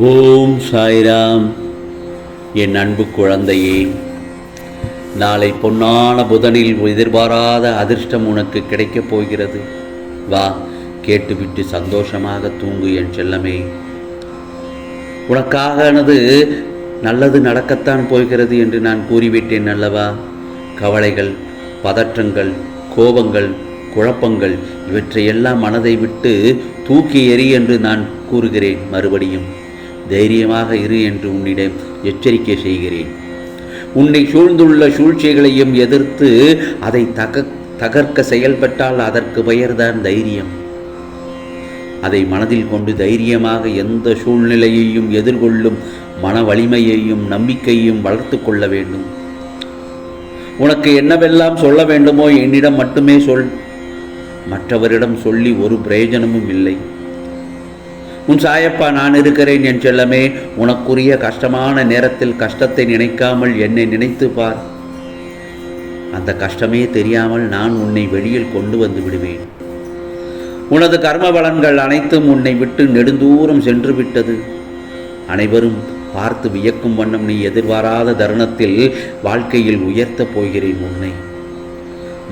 ஓம் சாய்ராம். என் அன்பு குழந்தையே, நாளை பொன்னான புதனில் எதிர்பாராத அதிர்ஷ்டம் உனக்கு கிடைக்கப் போகிறது. வா, கேட்டுவிட்டு சந்தோஷமாக தூங்கு என் செல்லமே. உனக்காகனது நல்லது நடக்கத்தான் போகிறது என்று நான் கூறிவிட்டேன் அல்லவா? கவலைகள், பதற்றங்கள், கோபங்கள், குழப்பங்கள் இவற்றையெல்லாம் மனதை விட்டு தூக்கி எறி என்று நான் கூறுகிறேன். மறுபடியும் தைரியமாக இரு என்று உன்னிடம் எச்சரிக்கை செய்கிறேன். உன்னை சூழ்ந்துள்ள சூழ்ச்சிகளையும் எதிர்த்து அதை தகர்க்க செயல்பட்டால் அதற்கு பெயர்தான் தைரியம். அதை மனதில் கொண்டு தைரியமாக எந்த சூழ்நிலையையும் எதிர்கொள்ளும் மன வலிமையையும் நம்பிக்கையும் வளர்த்து கொள்ள வேண்டும். உனக்கு என்னவெல்லாம் சொல்ல வேண்டுமோ என்னிடம் மட்டுமே சொல். மற்றவரிடம் சொல்லி ஒரு பிரயோஜனமும் இல்லை. உன் சாயப்பா நான் இருக்கிறேன் என் செல்லமே. உனக்குரிய கஷ்டமான நேரத்தில் கஷ்டத்தை நினைக்காமல் என்னை நினைத்து பார். அந்த கஷ்டமே தெரியாமல் நான் உன்னை வெளியில் கொண்டு வந்து விடுவேன். உனது கர்ம பலன்கள் அனைத்தும் உன்னை விட்டு நெடுந்தூரம் சென்று விட்டது. அனைவரும் பார்த்து வியக்கும் வண்ணம் நீ எதிர்பாராத தருணத்தில் வாழ்க்கையில் உயர்த்தப் போகிறேன் உன்னை.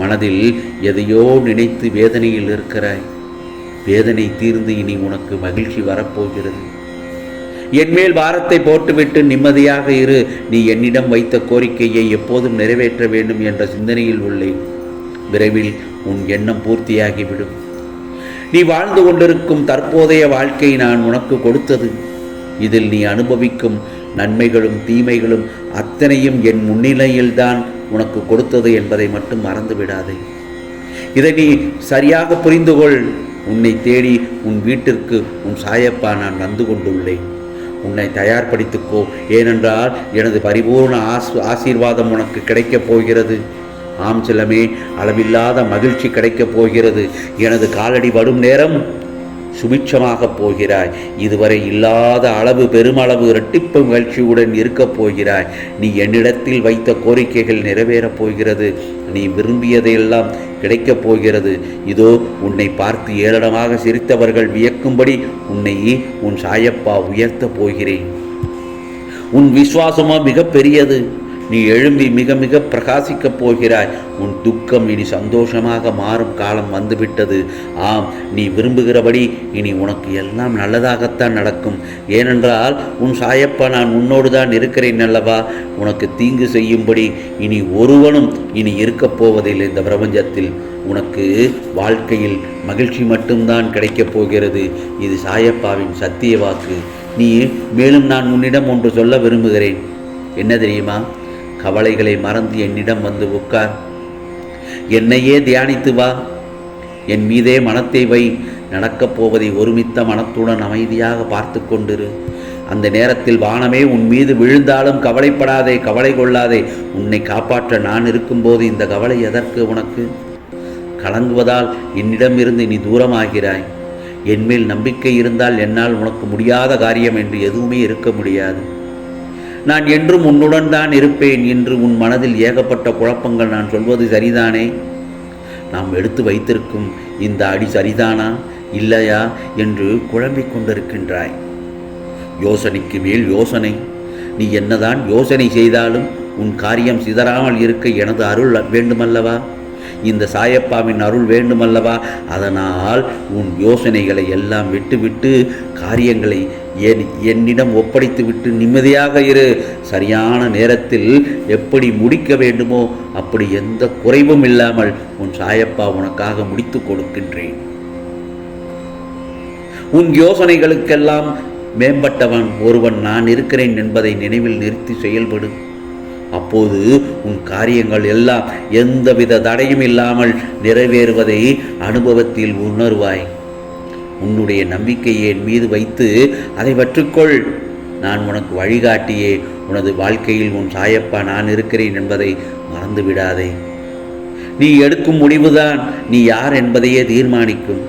மனதில் எதையோ நினைத்து வேதனையில் இருக்கிறாய். வேதனை தீர்ந்து இனி உனக்கு மகிழ்ச்சி வரப்போகிறது. என்மேல் பாரத்தை போட்டுவிட்டு நிம்மதியாக இரு. நீ என்னிடம் வைத்த கோரிக்கையை எப்போதும் நிறைவேற்ற வேண்டும் என்ற சிந்தனையில் உள்ளேன். விரைவில் உன் எண்ணம் பூர்த்தியாகிவிடும். நீ வாழ்ந்து கொண்டிருக்கும் தற்போதைய வாழ்க்கை நான் உனக்கு கொடுத்தது. இதில் நீ அனுபவிக்கும் நன்மைகளும் தீமைகளும் அத்தனையும் என் முன்னிலையில்தான் உனக்கு கொடுத்தது என்பதை மட்டும் மறந்து விடாதே. இதை நீ சரியாக புரிந்து கொள். உன்னை தேடி உன் வீட்டிற்கு உன் சாயப்பா நான் வந்து கொண்டுள்ளேன். உன்னை தயார்படுத்திக்கோ. ஏனென்றால் எனது பரிபூர்ண ஆசீர்வாதம் உனக்கு கிடைக்கப் போகிறது. ஆம் செல்லமே, அளவில்லாத மகிழ்ச்சி கிடைக்கப் போகிறது. எனது காலடி வரும் நேரம் சுபிட்சமாக போகிறாய். இதுவரை இல்லாத அளவு பெருமளவு இரட்டிப்பு மகிழ்ச்சியுடன் இருக்கப் போகிறாய். நீ என்னிடத்தில் வைத்த கோரிக்கைகள் நிறைவேறப் போகிறது. நீ விரும்பியதையெல்லாம் கிடைக்கப் போகிறது. இதோ உன்னை பார்த்து ஏளனமாக சிரித்தவர்கள் வியக்கும்படி உன்னை உன் சாயப்பா உயர்த்தப் போகிறேன். உன் விசுவாசமோ மிக பெரியது. நீ எழும்பி மிக மிக பிரகாசிக்கப் போகிறாய். உன் துக்கம் இனி சந்தோஷமாக மாறும் காலம் வந்துவிட்டது. ஆம், நீ விரும்புகிறபடி இனி உனக்கு எல்லாம் நல்லதாகத்தான் நடக்கும். ஏனென்றால் உன் சாயப்பா நான் உன்னோடு தான் இருக்கிறேன் அல்லவா? உனக்கு தீங்கு செய்யும்படி இனி ஒருவனும் இனி இருக்கப் போவதில்லை இந்த பிரபஞ்சத்தில். உனக்கு வாழ்க்கையில் மகிழ்ச்சி மட்டும்தான் கிடைக்கப் போகிறது. இது சாயப்பாவின் சத்திய வாக்கு. நீ மேலும் நான் உன்னிடம் ஒன்று சொல்ல விரும்புகிறேன். என்ன தெரியுமா? கவலைகளை மறந்து என்னிடம் வந்து உட்கார். என்னையே தியானித்து வா. என் மீதே மனத்தை வை. நடக்கப் போவதை ஒருமித்த மனத்துடன் அமைதியாக பார்த்து கொண்டிரு. அந்த நேரத்தில் வானமே உன் மீது விழுந்தாலும் கவலைப்படாதே, கவலை கொள்ளாதே. உன்னை காப்பாற்ற நான் இருக்கும்போது இந்த கவலை எதற்கு உனக்கு? கலங்குவதால் என்னிடமிருந்து நீ தூரமாகிறாய். என்மேல் நம்பிக்கை இருந்தால் என்னால் உனக்கு முடியாத காரியம் என்று எதுவுமே இருக்க முடியாது. நான் என்றும் உன்னுடன் தான் இருப்பேன் என்று உன் மனதில் ஏகப்பட்ட குழப்பங்கள். நான் சொல்வது சரிதானே? நாம் எடுத்து வைத்திருக்கும் இந்த அடி சரிதானா இல்லையா என்று குழம்பிக் கொண்டிருக்கின்றாய். யோசனைக்கு மேல் யோசனை. நீ என்னதான் யோசனை செய்தாலும் உன் காரியம் சிதறாமல் இருக்க எனது அருள் வேண்டுமல்லவா? இந்த சாயப்பாவின் அருள் வேண்டுமல்லவா? அதனால் உன் யோசனைகளை எல்லாம் விட்டுவிட்டு காரியங்களை என்னிடம் ஒப்படைத்துவிட்டு நிம்மதியாக இரு. சரியான நேரத்தில் எப்படி முடிக்க வேண்டுமோ அப்படி எந்த குறைவும் இல்லாமல் உன் சாயப்பா உனக்காக முடித்து கொடுக்கின்றேன். உன் யோசனைகளுக்கெல்லாம் மேம்பட்டவன் ஒருவன் நான் இருக்கிறேன் என்பதை நினைவில் நிறுத்தி செயல்படு. அப்போது உன் காரியங்கள் எல்லாம் எந்தவித தடையும் இல்லாமல் நிறைவேறுவதை அனுபவத்தில் உணர்வாய். உன்னுடைய நம்பிக்கையை என் மீது வைத்து அதை வற்றுக்கொள். நான் உனக்கு வழிகாட்டியே. உனது வாழ்க்கையில் உன் சாயப்பா நான் இருக்கிறேன் என்பதை மறந்து விடாதே. நீ எடுக்கும் முடிவுதான் நீ யார் என்பதையே தீர்மானிக்கும்.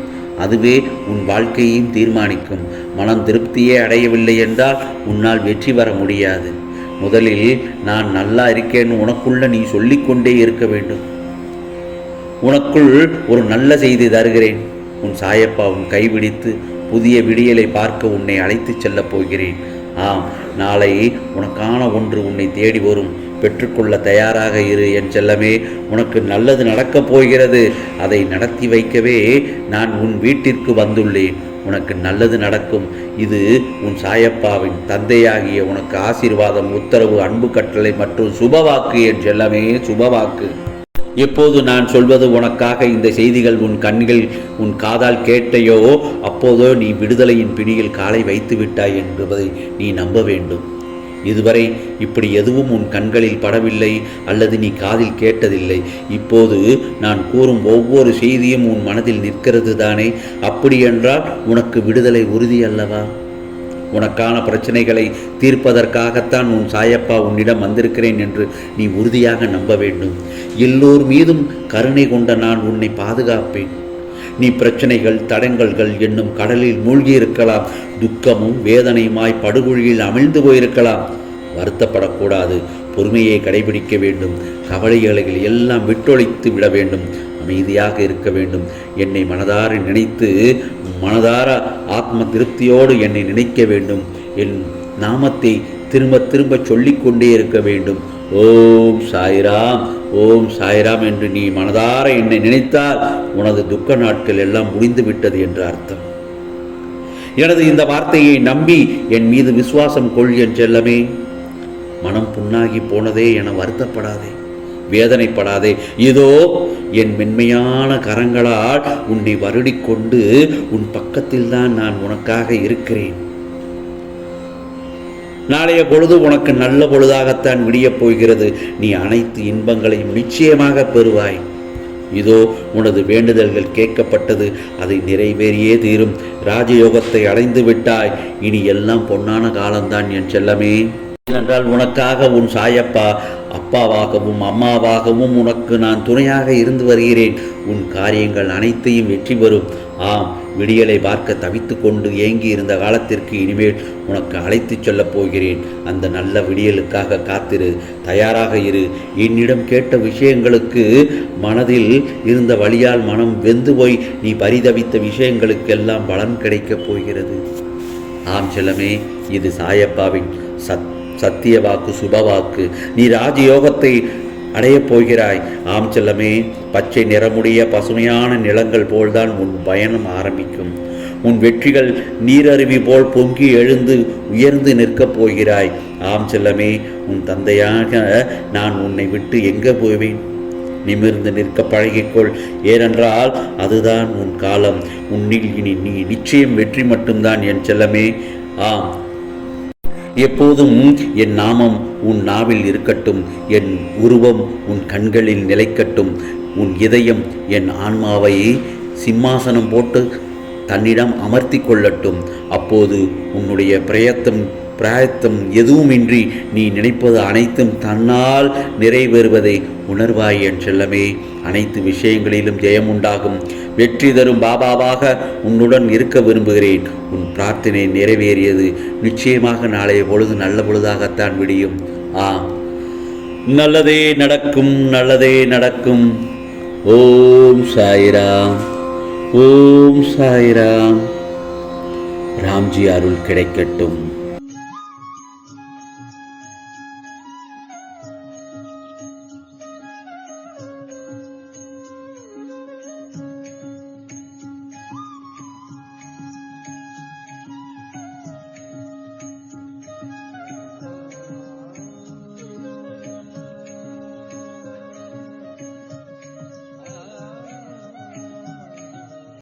அதுவே உன் வாழ்க்கையையும் தீர்மானிக்கும். மனம் திருப்தியே அடையவில்லை என்றால் உன்னால் வெற்றி பெற முடியாது. முதலில் நான் நல்லா இருக்கேன்னு உனக்குள்ள நீ சொல்லிக்கொண்டே இருக்க வேண்டும். உனக்குள் ஒரு நல்ல செய்தி தருகிறேன். உன் சாயப்பா உன் கைபிடித்து புதிய விடியலை பார்க்க உன்னை அழைத்துச் செல்லப் போகிறேன். ஆம், நாளை உனக்கான ஒன்று உன்னை தேடி வரும். பெற்றுக்கொள்ள தயாராக இரு என் செல்லமே. உனக்கு நல்லது நடக்கப் போகிறது. அதை நடத்தி வைக்கவே நான் உன் வீட்டிற்கு வந்துள்ளேன். உனக்கு நல்லது நடக்கும். இது உன் சாயப்பாவின் தந்தையாகிய உனக்கு ஆசீர்வாதம், உத்தரவு, அன்பு கட்டளை மற்றும் சுபவாக்கு என் செல்லமே, சுபவாக்கு. எப்போது நான் சொல்வது உனக்காக இந்த செய்திகள் உன் கண்கள் உன் காதால் கேட்டையோ அப்போதோ நீ விடுதலையின் பிடியில் காலை வைத்து விட்டாய் என்பதை நீ நம்ப வேண்டும். இதுவரை இப்படி எதுவும் உன் கண்களில் படவில்லை அல்லது நீ காதில் கேட்டதில்லை. இப்போது நான் கூறும் ஒவ்வொரு செய்தியும் உன் மனதில் நிற்கிறது தானே? அப்படியென்றால் உனக்கு விடுதலை உறுதி அல்லவா? உனக்கான பிரச்சனைகளை தீர்ப்பதற்காகத்தான் உன் சாயப்பா உன்னிடம் வந்திருக்கிறேன் என்று நீ உறுதியாக நம்ப வேண்டும். எல்லோர் மீதும் கருணை கொண்ட நான் உன்னை பாதுகாப்பேன். நீ பிரச்சனைகள் தடங்கல்கள் என்னும் கடலில் மூழ்கியிருக்கலாம். துக்கமும் வேதனையுமாய் படுகொழியில் அமிழ்ந்து போயிருக்கலாம். வருத்தப்படக்கூடாது. பொறுமையை கடைபிடிக்க வேண்டும். கவலைகளை எல்லாம் விட்டொழித்து விட வேண்டும். அமைதியாக இருக்க வேண்டும். என்னை மனதார நினைத்து மனதார ஆத்ம திருப்தியோடு என்னை நினைக்க வேண்டும். என் நாமத்தை திரும்ப திரும்ப சொல்லிக்கொண்டே இருக்க வேண்டும். ஓம் சாய்ராம், ஓம் சாய்ராம் என்று நீ மனதார என்னை நினைத்தால் உனது துக்க நாட்கள் எல்லாம் முடிந்து விட்டது என்று அர்த்தம். எனது இந்த வார்த்தையை நம்பி என் மீது விசுவாசம் கொள் என் செல்லமே. மனம் புண்ணாகி போனதே என வருத்தப்படாதே, வேதனைப்படாதே. இதோ என் மென்மையான கரங்களால் உன்னை வருடிக்கொண்டு உன் பக்கத்தில் தான் நான் உனக்காக இருக்கிறேன். நாளைய பொழுது உனக்கு நல்ல பொழுதாகத்தான் விடியப் போகிறது. நீ அனைத்து இன்பங்களையும் நிச்சயமாக பெறுவாய். இதோ உனது வேண்டுதல்கள் கேட்கப்பட்டது. அதை நிறைவேறியே தீரும். ராஜயோகத்தை அடைந்து விட்டாய். இனி எல்லாம் பொன்னான காலம்தான் என் செல்லமே. ஏனென்றால் உனக்காக உன் சாயப்பா அப்பாவாகவும் அம்மாவாகவும் உனக்கு நான் துணையாக இருந்து வருகிறேன். உன் காரியங்கள் அனைத்தையும் வெற்றி பெறும். ஆம், விடியலை பார்க்க தவித்து கொண்டு ஏங்கி இருந்த காலத்திற்கு இனிமேல் உனக்கு அழைத்துச் செல்லப் போகிறேன். அந்த நல்ல விடியலுக்காக காத்திரு, தயாராக இரு. என்னிடம் கேட்ட விஷயங்களுக்கு மனதில் இருந்த வலியால் மனம் வெந்து போய் நீ பரிதவித்த விஷயங்களுக்கெல்லாம் பலன் கிடைக்கப் போகிறது. ஆம் செல்லமே, இது சாயப்பாவின் சத்திய வாக்கு, சுபவாக்கு. நீ ராஜயோகத்தை அடையப் போகிறாய். ஆம் செல்லமே, பச்சை நிறமுடைய பசுமையான நிலங்கள் போல்தான் உன் பயணம் ஆரம்பிக்கும். உன் வெற்றிகள் நீரருவி போல் பொங்கி எழுந்து உயர்ந்து நிற்கப் போகிறாய். ஆம் செல்லமே, உன் தந்தையாக நான் உன்னை விட்டு எங்கே போவேன்? நிமிர்ந்து நிற்க பழகிக்கொள். ஏனென்றால் அதுதான் உன் காலம். உன்னில் இனி நீ நிச்சயம் வெற்றி மட்டும்தான் என் செல்லமே. ஆம், எப்போதும் என் நாமம் உன் நாவில் இருக்கட்டும். என் உருவம் உன் கண்களில் நிலைக்கட்டும். உன் இதயம் என் ஆன்மாவை சிம்மாசனம் போட்டு தன்னிடம் அமர்த்தி கொள்ளட்டும். அப்போது உன்னுடைய பிரயத்தம் எதுவுமின்றி நீ நினைப்பது அனைத்தும் தன்னால் நிறைவேறுவதை உணர்வாய் என் செல்லமே. அனைத்து விஷயங்களிலும் ஜெயம் உண்டாகும். வெற்றி தரும் பாபாவாக உன்னுடன் இருக்க விரும்புகிறேன். உன் பிரார்த்தனை நிறைவேறியது. நிச்சயமாக நாளைய பொழுது நல்ல பொழுதாகத்தான் விடியும். நல்லதே நடக்கும், நல்லதே நடக்கும். ஓம் சாய்ராம், ஓம் சாய்ராம். ராம்ஜி அருள் கிடைக்கட்டும்.